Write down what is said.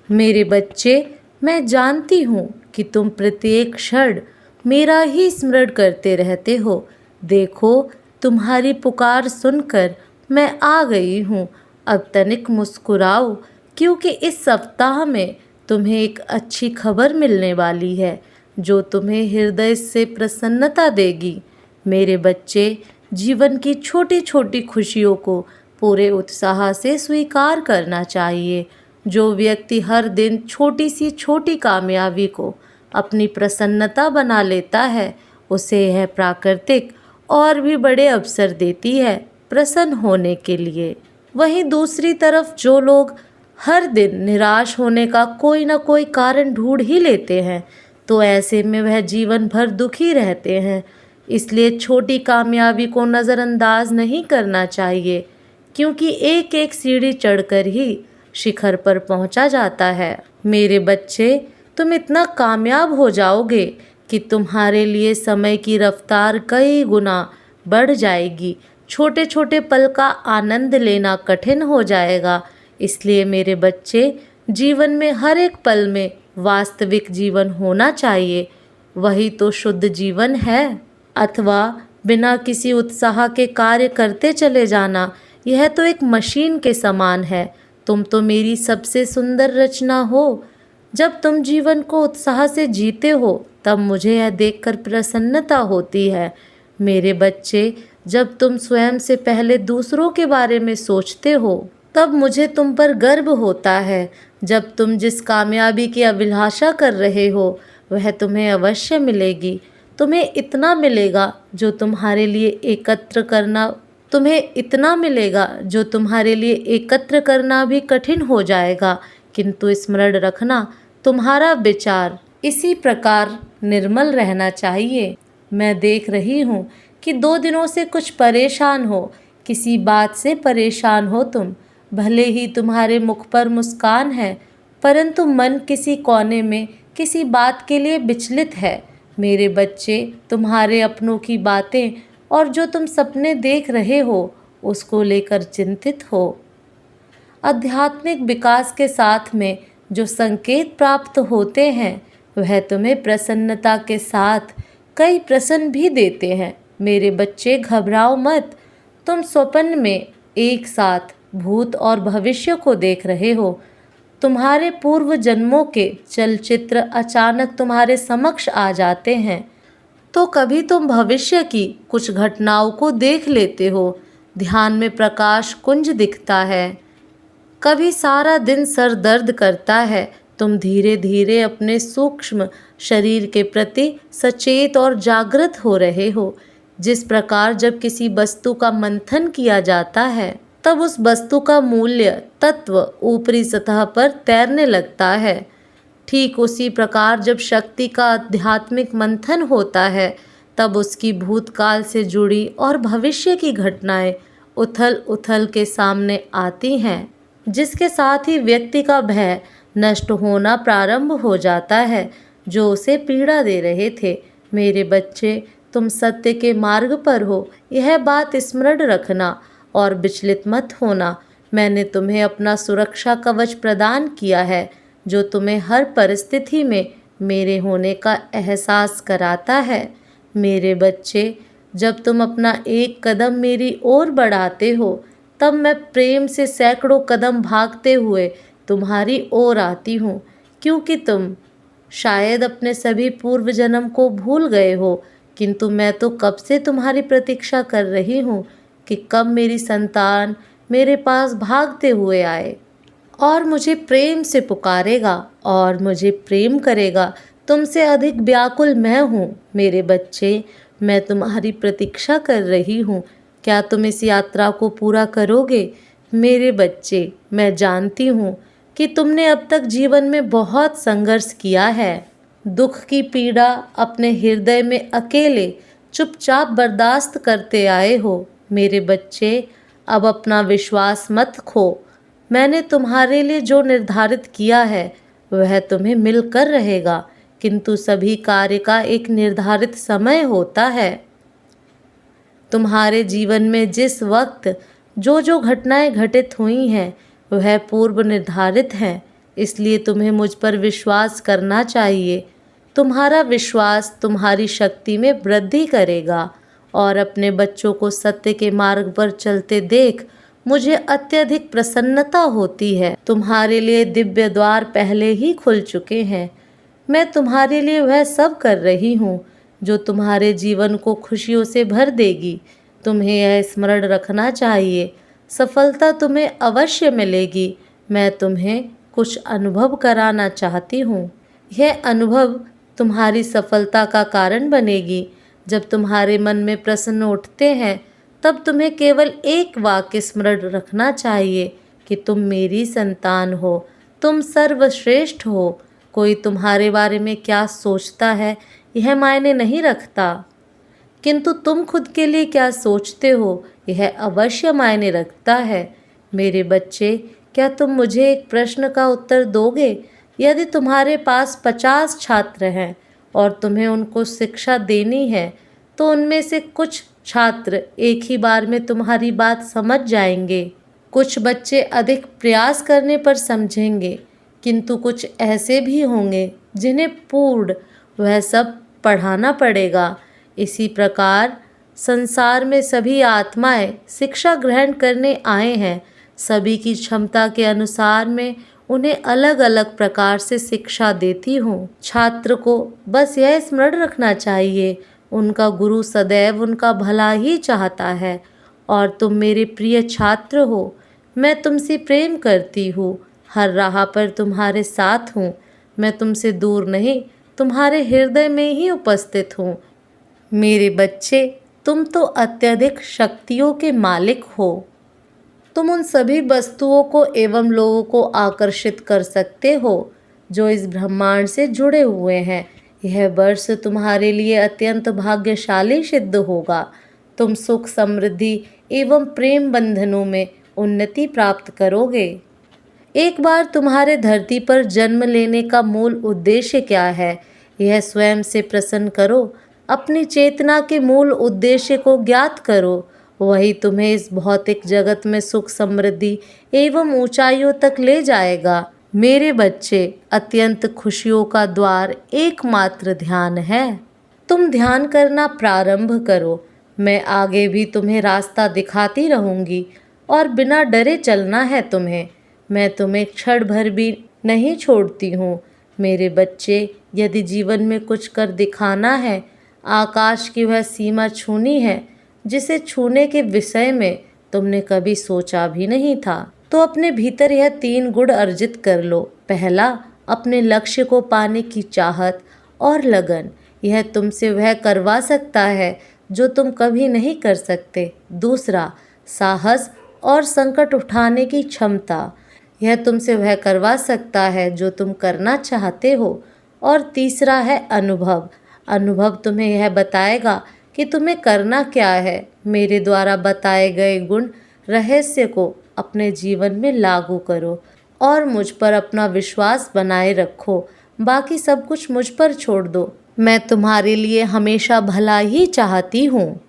मेरे बच्चे, मैं जानती हूँ कि तुम प्रत्येक क्षण मेरा ही स्मरण करते रहते हो। देखो, तुम्हारी पुकार सुनकर मैं आ गई हूँ। अब तनिक मुस्कुराओ, क्योंकि इस सप्ताह में तुम्हें एक अच्छी खबर मिलने वाली है जो तुम्हें हृदय से प्रसन्नता देगी। मेरे बच्चे, जीवन की छोटी छोटी खुशियों को पूरे उत्साह से स्वीकार करना चाहिए। जो व्यक्ति हर दिन छोटी सी छोटी कामयाबी को अपनी प्रसन्नता बना लेता है, उसे यह प्राकृतिक और भी बड़े अवसर देती है प्रसन्न होने के लिए। वहीं दूसरी तरफ जो लोग हर दिन निराश होने का कोई ना कोई कारण ढूंढ ही लेते हैं, तो ऐसे में वह जीवन भर दुखी रहते हैं। इसलिए छोटी कामयाबी को नज़रअंदाज नहीं करना चाहिए, क्योंकि एक एक सीढ़ी चढ़कर ही शिखर पर पहुंचा जाता है। मेरे बच्चे, तुम इतना कामयाब हो जाओगे कि तुम्हारे लिए समय की रफ्तार कई गुना बढ़ जाएगी। छोटे छोटे पल का आनंद लेना कठिन हो जाएगा। इसलिए मेरे बच्चे, जीवन में हर एक पल में वास्तविक जीवन होना चाहिए। वही तो शुद्ध जीवन है। अथवा बिना किसी उत्साह के कार्य करते चले जाना, यह तो एक मशीन के समान है। तुम तो मेरी सबसे सुंदर रचना हो। जब तुम जीवन को उत्साह से जीते हो, तब मुझे यह देखकर प्रसन्नता होती है। मेरे बच्चे, जब तुम स्वयं से पहले दूसरों के बारे में सोचते हो, तब मुझे तुम पर गर्व होता है। जब तुम जिस कामयाबी की अभिलाषा कर रहे हो, वह तुम्हें अवश्य मिलेगी। तुम्हें इतना मिलेगा जो तुम्हारे लिए एकत्र करना भी कठिन हो जाएगा। किंतु स्मरण रखना, तुम्हारा विचार इसी प्रकार निर्मल रहना चाहिए। मैं देख रही हूँ कि 2 दिनों से कुछ परेशान हो, किसी बात से परेशान हो तुम। भले ही तुम्हारे मुख पर मुस्कान है, परंतु मन किसी कोने में किसी बात के लिए विचलित है। मेरे बच्चे, तुम्हारे अपनों की बातें और जो तुम सपने देख रहे हो, उसको लेकर चिंतित हो। आध्यात्मिक विकास के साथ में जो संकेत प्राप्त होते हैं, वह तुम्हें प्रसन्नता के साथ कई प्रश्न भी देते हैं। मेरे बच्चे, घबराओ मत। तुम स्वप्न में एक साथ भूत और भविष्य को देख रहे हो। तुम्हारे पूर्व जन्मों के चलचित्र अचानक तुम्हारे समक्ष आ जाते हैं। तो कभी तुम भविष्य की कुछ घटनाओं को देख लेते हो। ध्यान में प्रकाश कुंज दिखता है। कभी सारा दिन सर दर्द करता है। तुम धीरे धीरे अपने सूक्ष्म शरीर के प्रति सचेत और जागृत हो रहे हो। जिस प्रकार जब किसी वस्तु का मंथन किया जाता है, तब उस वस्तु का मूल्य तत्व ऊपरी सतह पर तैरने लगता है, ठीक उसी प्रकार जब शक्ति का आध्यात्मिक मंथन होता है, तब उसकी भूतकाल से जुड़ी और भविष्य की घटनाएं उथल उथल के सामने आती हैं, जिसके साथ ही व्यक्ति का भय नष्ट होना प्रारंभ हो जाता है, जो उसे पीड़ा दे रहे थे। मेरे बच्चे, तुम सत्य के मार्ग पर हो, यह बात स्मरण रखना और विचलित मत होना। मैंने तुम्हें अपना सुरक्षा कवच प्रदान किया है, जो तुम्हें हर परिस्थिति में मेरे होने का एहसास कराता है। मेरे बच्चे, जब तुम अपना एक कदम मेरी ओर बढ़ाते हो, तब मैं प्रेम से सैकड़ों कदम भागते हुए तुम्हारी ओर आती हूँ, क्योंकि तुम शायद अपने सभी पूर्व जन्म को भूल गए हो, किंतु मैं तो कब से तुम्हारी प्रतीक्षा कर रही हूँ कि कब मेरी संतान मेरे पास भागते हुए आए और मुझे प्रेम से पुकारेगा और मुझे प्रेम करेगा। तुमसे अधिक व्याकुल मैं हूँ। मेरे बच्चे, मैं तुम्हारी प्रतीक्षा कर रही हूँ। क्या तुम इस यात्रा को पूरा करोगे? मेरे बच्चे, मैं जानती हूँ कि तुमने अब तक जीवन में बहुत संघर्ष किया है। दुख की पीड़ा अपने हृदय में अकेले चुपचाप बर्दाश्त करते आए हो। मेरे बच्चे, अब अपना विश्वास मत खो। मैंने तुम्हारे लिए जो निर्धारित किया है, वह तुम्हें मिलकर रहेगा, किंतु सभी कार्य का एक निर्धारित समय होता है। तुम्हारे जीवन में जिस वक्त जो जो घटनाएं घटित हुई हैं, वह पूर्व निर्धारित हैं। इसलिए तुम्हें मुझ पर विश्वास करना चाहिए। तुम्हारा विश्वास तुम्हारी शक्ति में वृद्धि करेगा और अपने बच्चों को सत्य के मार्ग पर चलते देख मुझे अत्यधिक प्रसन्नता होती है। तुम्हारे लिए दिव्य द्वार पहले ही खुल चुके हैं। मैं तुम्हारे लिए वह सब कर रही हूँ जो तुम्हारे जीवन को खुशियों से भर देगी। तुम्हें यह स्मरण रखना चाहिए, सफलता तुम्हें अवश्य मिलेगी। मैं तुम्हें कुछ अनुभव कराना चाहती हूँ। यह अनुभव तुम्हारी सफलता का कारण बनेगी। जब तुम्हारे मन में प्रश्न उठते हैं तब तुम्हें केवल एक वाक्य स्मरण रखना चाहिए कि तुम मेरी संतान हो, तुम सर्वश्रेष्ठ हो। कोई तुम्हारे बारे में क्या सोचता है यह मायने नहीं रखता, किंतु तुम खुद के लिए क्या सोचते हो यह अवश्य मायने रखता है। मेरे बच्चे, क्या तुम मुझे एक प्रश्न का उत्तर दोगे? यदि तुम्हारे पास 50 छात्र हैं और तुम्हें उनको शिक्षा देनी है तो उनमें से कुछ छात्र एक ही बार में तुम्हारी बात समझ जाएंगे। कुछ बच्चे अधिक प्रयास करने पर समझेंगे, किंतु कुछ ऐसे भी होंगे जिन्हें पूर्ण वह सब पढ़ाना पड़ेगा। इसी प्रकार संसार में सभी आत्माएं शिक्षा ग्रहण करने आए हैं। सभी की क्षमता के अनुसार मैं उन्हें अलग अलग प्रकार से शिक्षा देती हूँ। छात्र को बस यह स्मरण रखना चाहिए, उनका गुरु सदैव उनका भला ही चाहता है और तुम मेरे प्रिय छात्र हो। मैं तुमसे प्रेम करती हूँ, हर राह पर तुम्हारे साथ हूँ। मैं तुमसे दूर नहीं, तुम्हारे हृदय में ही उपस्थित हूँ। मेरे बच्चे, तुम तो अत्यधिक शक्तियों के मालिक हो। तुम उन सभी वस्तुओं को एवं लोगों को आकर्षित कर सकते हो जो इस ब्रह्मांड से जुड़े हुए हैं। यह वर्ष तुम्हारे लिए अत्यंत भाग्यशाली सिद्ध होगा। तुम सुख, समृद्धि एवं प्रेम बंधनों में उन्नति प्राप्त करोगे। एक बार तुम्हारे धरती पर जन्म लेने का मूल उद्देश्य क्या है, यह स्वयं से प्रश्न करो। अपनी चेतना के मूल उद्देश्य को ज्ञात करो, वही तुम्हें इस भौतिक जगत में सुख, समृद्धि एवं ऊंचाइयों तक ले जाएगा। मेरे बच्चे, अत्यंत खुशियों का द्वार एकमात्र ध्यान है। तुम ध्यान करना प्रारंभ करो। मैं आगे भी तुम्हें रास्ता दिखाती रहूंगी और बिना डरे चलना है तुम्हें। मैं तुम्हें क्षण भर भी नहीं छोड़ती हूँ। मेरे बच्चे, यदि जीवन में कुछ कर दिखाना है, आकाश की वह सीमा छूनी है जिसे छूने के विषय में तुमने कभी सोचा भी नहीं था, तो अपने भीतर यह 3 गुण अर्जित कर लो। पहला, अपने लक्ष्य को पाने की चाहत और लगन, यह तुमसे वह करवा सकता है जो तुम कभी नहीं कर सकते। दूसरा, साहस और संकट उठाने की क्षमता, यह तुमसे वह करवा सकता है जो तुम करना चाहते हो। और तीसरा है अनुभव। अनुभव तुम्हें यह बताएगा कि तुम्हें करना क्या है। मेरे द्वारा बताए गए गुण रहस्य को अपने जीवन में लागू करो और मुझ पर अपना विश्वास बनाए रखो। बाकी सब कुछ मुझ पर छोड़ दो। मैं तुम्हारे लिए हमेशा भला ही चाहती हूँ।